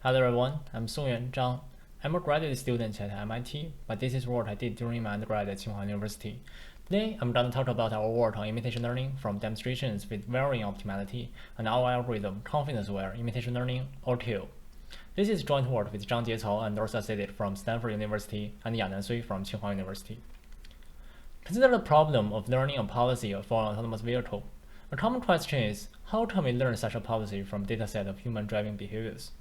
Hello everyone, I'm Songyuan Zhang. I'm a graduate student at MIT, but this is what I did during my undergrad at Tsinghua University. Today, I'm going to talk about our work on imitation learning from demonstrations with varying optimality and our algorithm confidence-aware imitation learning, or TIL. This is joint work with Zhangjie and Dorsa Sadigh from Stanford University and Yanan from Tsinghua University. Consider the problem of learning a policy for an autonomous vehicle. A common question is, how can we learn such a policy from a dataset of human driving behaviors?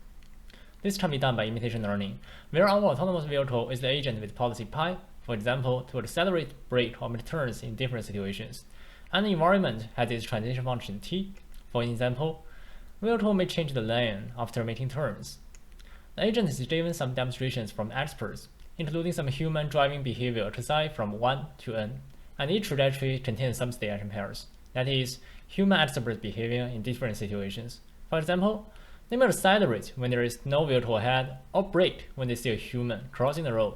This can be done by imitation learning, where our autonomous vehicle is the agent with policy pi, for example, to accelerate, brake, or make turns in different situations, and the environment has its transition function t. For example, vehicle may change the lane after making turns. The agent is given some demonstrations from experts, including some human driving behavior trajectory from 1 to n, and each trajectory contains some state action pairs, that is, human expert behavior in different situations. For example, they may accelerate when there is no vehicle ahead, or brake when they see a human crossing the road.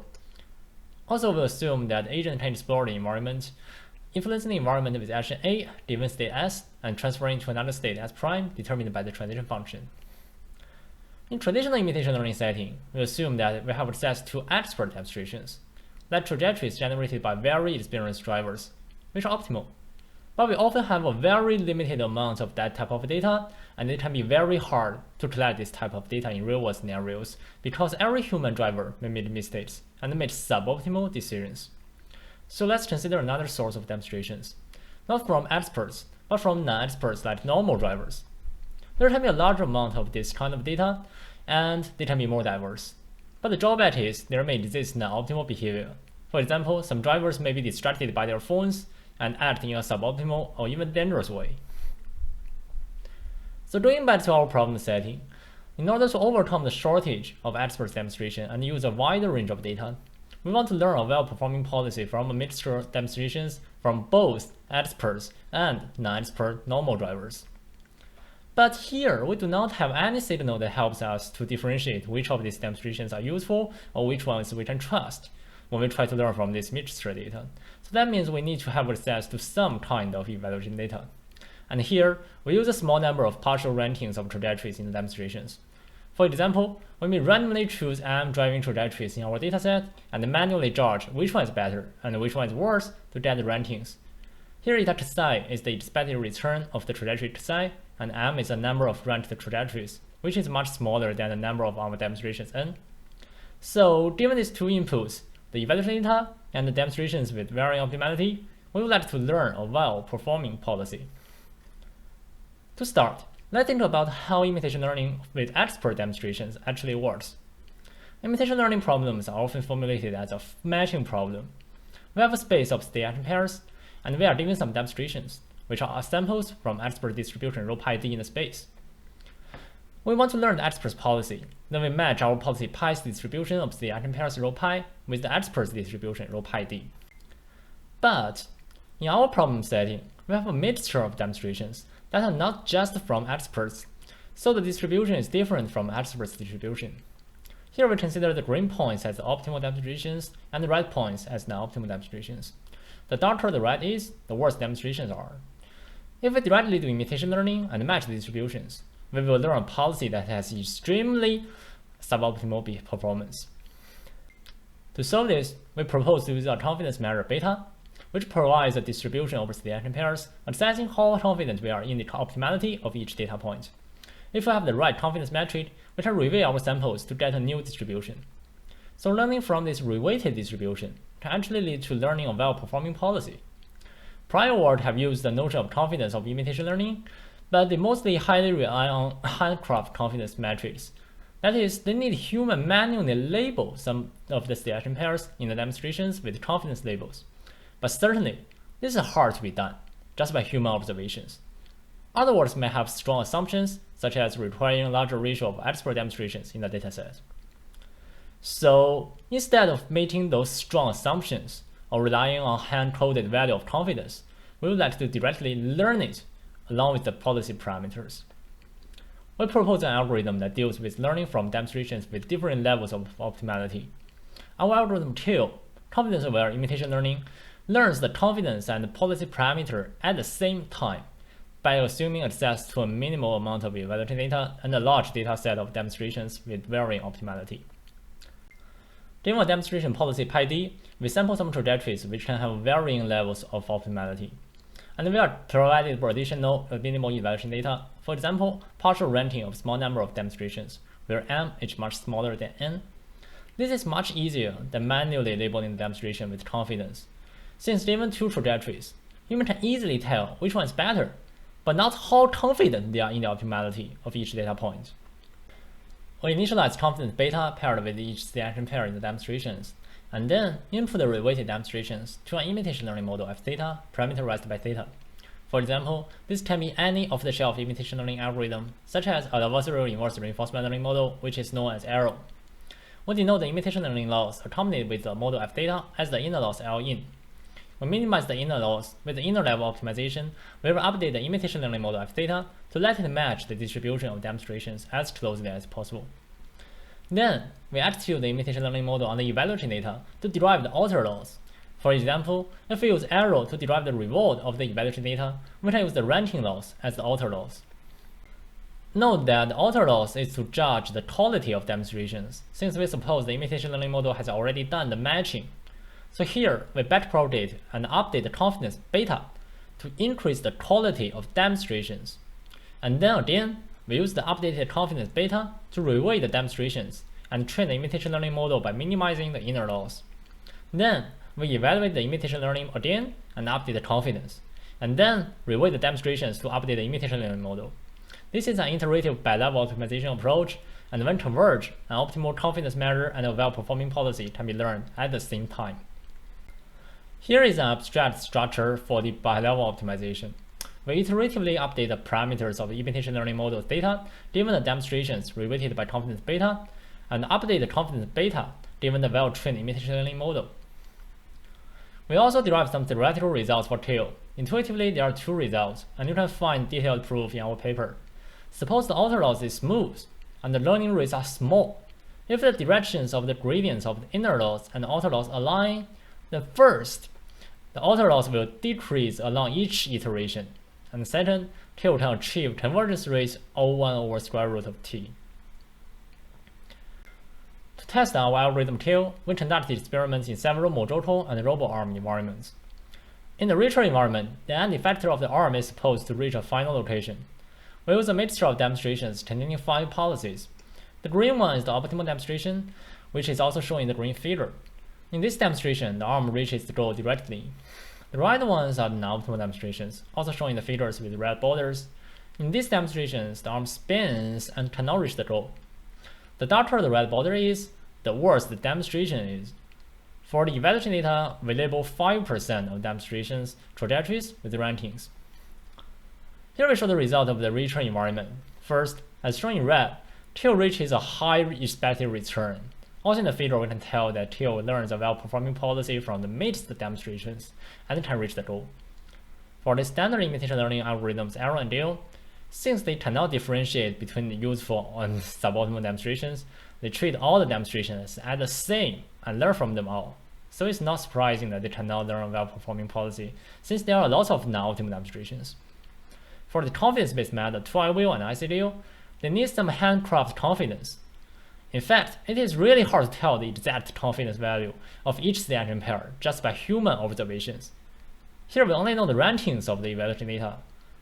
Also, we assume that the agent can explore the environment, influencing the environment with action A, given state S, and transferring to another state S prime, determined by the transition function. In traditional imitation learning setting, we assume that we have access to expert demonstrations, that trajectories generated by very experienced drivers, which are optimal. But we often have a very limited amount of that type of data, and it can be very hard to collect this type of data in real-world scenarios because every human driver may make mistakes and make suboptimal decisions. So let's consider another source of demonstrations, not from experts, but from non-experts like normal drivers. There can be a large amount of this kind of data, and they can be more diverse. But the drawback is there may exist non-optimal behavior. For example, some drivers may be distracted by their phones and act in a suboptimal or even dangerous way. So going back to our problem setting, in order to overcome the shortage of expert demonstration and use a wider range of data, we want to learn a well-performing policy from a mixture of demonstrations from both experts and non-expert normal drivers. But here, we do not have any signal that helps us to differentiate which of these demonstrations are useful or which ones we can trust when we try to learn from this mixture data. So that means we need to have access to some kind of evaluation data. And here, we use a small number of partial rankings of trajectories in the demonstrations. For example, we may randomly choose m driving trajectories in our dataset and manually judge which one is better and which one is worse to get the rankings. Here, eta psi is the expected return of the trajectory psi, and m is the number of ranked trajectories, which is much smaller than the number of our demonstrations n. So, given these two inputs, the evaluation data and the demonstrations with varying optimality, we would like to learn a well-performing policy. To start, let's think about how imitation learning with expert demonstrations actually works. Imitation learning problems are often formulated as a matching problem. We have a space of state action pairs, and we are given some demonstrations, which are samples from expert distribution rho pi d in the space. We want to learn the expert's policy. Then we match our policy pi's distribution of the action pairs rho pi with the expert's distribution rho pi d. But in our problem setting, we have a mixture of demonstrations that are not just from experts, so the distribution is different from expert's distribution. Here we consider the green points as the optimal demonstrations and the red points as non-optimal demonstrations. The darker the red is, the worse demonstrations are. If we directly do imitation learning and match the distributions, we will learn a policy that has extremely suboptimal performance. To solve this, we propose to use a confidence measure beta, which provides a distribution over state action pairs, assessing how confident we are in the optimality of each data point. If we have the right confidence metric, we can reweight our samples to get a new distribution. So learning from this reweighted distribution can actually lead to learning a well-performing policy. Prior work have used the notion of confidence of imitation learning, but they mostly highly rely on handcraft confidence metrics. That is, they need human manually label some of the state action pairs in the demonstrations with confidence labels. But certainly, this is hard to be done just by human observations. Other works may have strong assumptions, such as requiring a larger ratio of expert demonstrations in the dataset. So instead of making those strong assumptions or relying on hand-coded value of confidence, we would like to directly learn it along with the policy parameters. We propose an algorithm that deals with learning from demonstrations with different levels of optimality. Our algorithm TIL, confidence-aware imitation learning, learns the confidence and policy parameter at the same time. by assuming access to a minimal amount of evaluation data and a large data set of demonstrations with varying optimality. Given a demonstration policy πD, we sample some trajectories which can have varying levels of optimality. And we are provided for additional minimal evaluation data, for example, partial ranking of small number of demonstrations, where m is much smaller than n. This is much easier than manually labeling the demonstration with confidence. Since given two trajectories, you can easily tell which one is better, but not how confident they are in the optimality of each data point. We initialize confidence beta paired with each selection pair in the demonstrations, and then input the reweighted demonstrations to an imitation learning model f theta parameterized by theta. For example, this can be any off-the-shelf imitation learning algorithm, such as an adversarial inverse reinforcement learning model, which is known as arrow. We denote the imitation learning loss accompanied with the model f theta as the inner loss L in. We minimize the inner loss with the inner level optimization. We will update the imitation learning model f theta to let it match the distribution of demonstrations as closely as possible. Then, we execute the imitation learning model on the evaluation data to derive the outer loss. For example, if we use arrow to derive the reward of the evaluation data, we can use the ranking loss as the outer loss. Note that the outer loss is to judge the quality of demonstrations, since we suppose the imitation learning model has already done the matching. So here, we backpropagate and update the confidence beta to increase the quality of demonstrations. And then again, we use the updated confidence beta to reweight the demonstrations and train the imitation learning model by minimizing the inner loss. Then, we evaluate the imitation learning again and update the confidence, and then reweight the demonstrations to update the imitation learning model. This is an iterative bi-level optimization approach, and when converged, an optimal confidence measure and a well-performing policy can be learned at the same time. Here is an abstract structure for the bi-level optimization. We iteratively update the parameters of the imitation learning model's data given the demonstrations reweighted by confidence beta, and update the confidence beta given the well-trained imitation learning model. We also derive some theoretical results for tail. Intuitively, there are two results, and you can find detailed proof in our paper. Suppose the outer loss is smooth, and the learning rates are small. If the directions of the gradients of the inner loss and the outer loss align, then first, the outer loss will decrease along each iteration, and second, tail can achieve convergence rates of 1 over square root of t. To test our algorithm tail, we conducted experiments in several Mojoto and RoboArm environments. In the richer environment, the end effector of the arm is supposed to reach a final location. We use a mixture of demonstrations containing 5 policies. The green one is the optimal demonstration, which is also shown in the green figure. In this demonstration, the arm reaches the goal directly. The right ones are the non-optimal demonstrations, also shown in the figures with red borders. In these demonstrations, the arm spins and cannot reach the goal. The darker the red border is, the worse the demonstration is. For the evaluation data, we label 5% of demonstrations trajectories with rankings. Here we show the result of the richer environment. First, as shown in red, tail reaches a high expected return. Also in the figure, we can tell that tail learns a well-performing policy from the mixed demonstrations and can reach the goal. For the standard imitation learning algorithms arrow and deal, since they cannot differentiate between the useful and suboptimal demonstrations, they treat all the demonstrations as the same and learn from them all. So it's not surprising that they cannot learn a well-performing policy, since there are lots of non-optimal demonstrations. For the confidence-based method, 2I-wheel and ICDO, they need some handcraft confidence. In fact, it is really hard to tell the exact confidence value of each selection pair just by human observations. Here we only know the rankings of the evaluation data,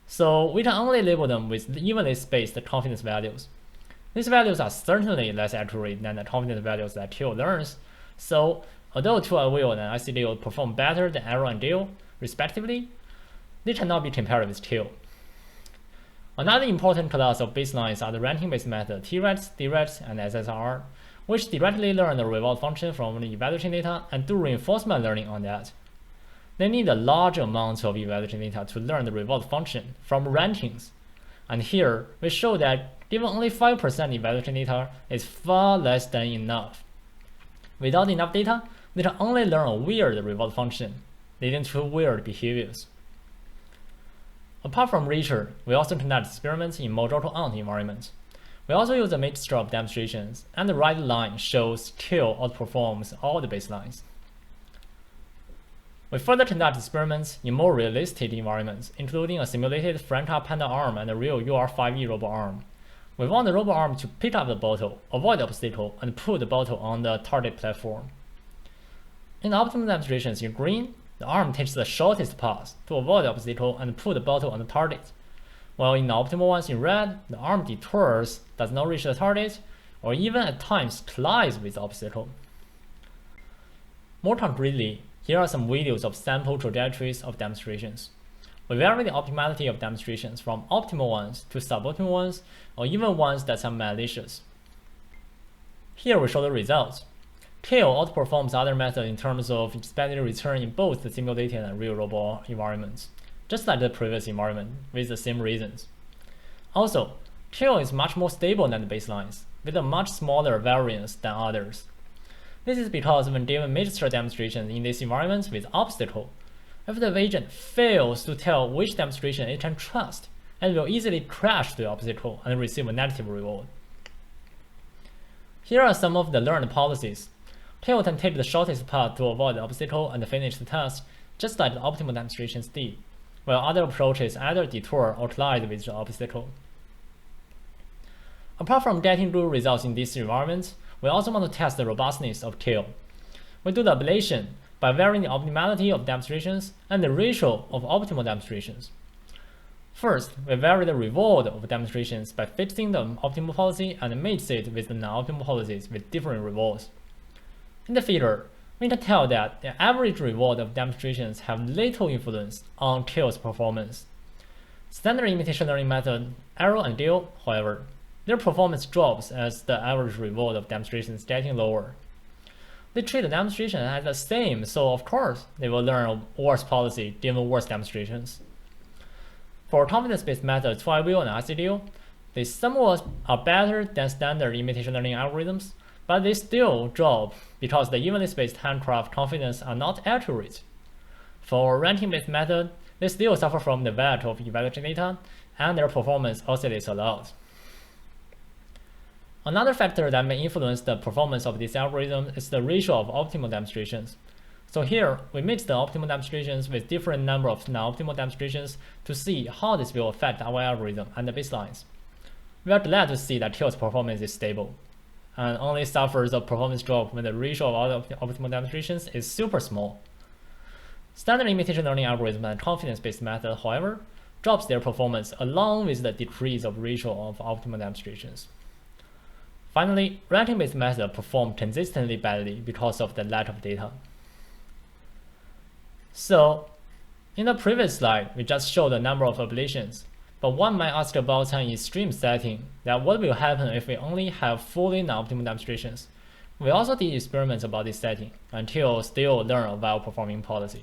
so we can only label them with evenly spaced confidence values. These values are certainly less accurate than the confidence values that tail learns, so although 2I-wheel and ICDO perform better than arrow and deal, respectively, they cannot be compared with tail. Another important class of baselines are the ranking-based method TREX, DREX, and SSR, which directly learn the reward function from the evaluation data and do reinforcement learning on that. They need a large amount of evaluation data to learn the reward function from rankings. And here, we show that given only 5% evaluation data is far less than enough. Without enough data, they can only learn a weird reward function, leading to weird behaviors. Apart from richer, we also conduct experiments in Mojoto-Ant environments. We also use a mixture of demonstrations, and the right line shows tail outperforms all the baselines. We further conduct experiments in more realistic environments, including a simulated front-up panda arm and a real UR5E robot arm. We want the robot arm to pick up the bottle, avoid the obstacle, and put the bottle on the target platform. In the optimal demonstrations in green, the arm takes the shortest path to avoid the obstacle and put the bottle on the target, while in the optimal ones in red, the arm detours, does not reach the target, or even at times collides with the obstacle. More concretely, here are some videos of sample trajectories of demonstrations. We vary the optimality of demonstrations from optimal ones to suboptimal ones, or even ones that are malicious. Here we show the results. Tail outperforms other methods in terms of expected return in both the simulated and real robot environments, just like the previous environment, with the same reasons. Also, tail is much more stable than the baselines, with a much smaller variance than others. This is because when given mixture demonstrations in these environments with obstacle, if the agent fails to tell which demonstration it can trust, it will easily crash the obstacle and receive a negative reward. Here are some of the learned policies. Tail can take the shortest path to avoid the obstacle and finish the task, just like the optimal demonstrations did, while other approaches either detour or collide with the obstacle. Apart from getting good results in these environments, we also want to test the robustness of tail. We do the ablation by varying the optimality of demonstrations and the ratio of optimal demonstrations. First, we vary the reward of demonstrations by fixing the optimal policy and mix it with the non-optimal policies with different rewards. In the figure, we can tell that the average reward of demonstrations have little influence on tail's performance. Standard imitation learning method, Arrow and Deal, however, their performance drops as the average reward of demonstrations getting lower. They treat the demonstration as the same, so of course they will learn a worse policy given worse demonstrations. For confidence-based methods, flywheel and Sadigh, they somewhat are better than standard imitation learning algorithms, but they still drop because the evenly spaced handcraft confidence are not accurate. For ranking-based method, they still suffer from the weight of evaluation data, and their performance oscillates a lot. Another factor that may influence the performance of this algorithm is the ratio of optimal demonstrations. So here, we mix the optimal demonstrations with different number of non-optimal demonstrations to see how this will affect our algorithm and the baselines. We are glad to see that tail's performance is stable, and only suffers a performance drop when the ratio of all optimal demonstrations is super small. Standard imitation learning algorithm and confidence-based method, however, drops their performance along with the decrease of ratio of optimal demonstrations. Finally, ranking-based methods perform consistently badly because of the lack of data. So, in the previous slide, we just showed the number of ablations, but one might ask about an extreme setting, that what will happen if we only have fully non-optimal demonstrations. We also did experiments about this setting, until still learn a well-performing policy.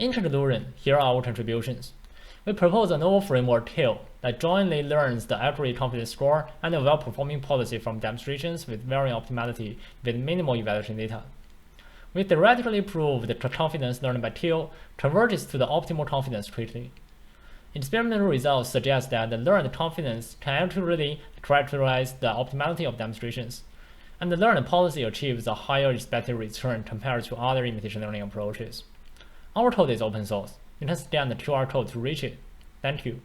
In conclusion, here are our contributions. We propose a novel framework tail that jointly learns the accurate confidence score and a well-performing policy from demonstrations with varying optimality with minimal evaluation data. We theoretically prove that the confidence learned by tail converges to the optimal confidence quickly. Experimental results suggest that the learned confidence can accurately characterize the optimality of demonstrations, and the learned policy achieves a higher expected return compared to other imitation learning approaches. Our code is open source. You can scan the QR code to reach it. Thank you.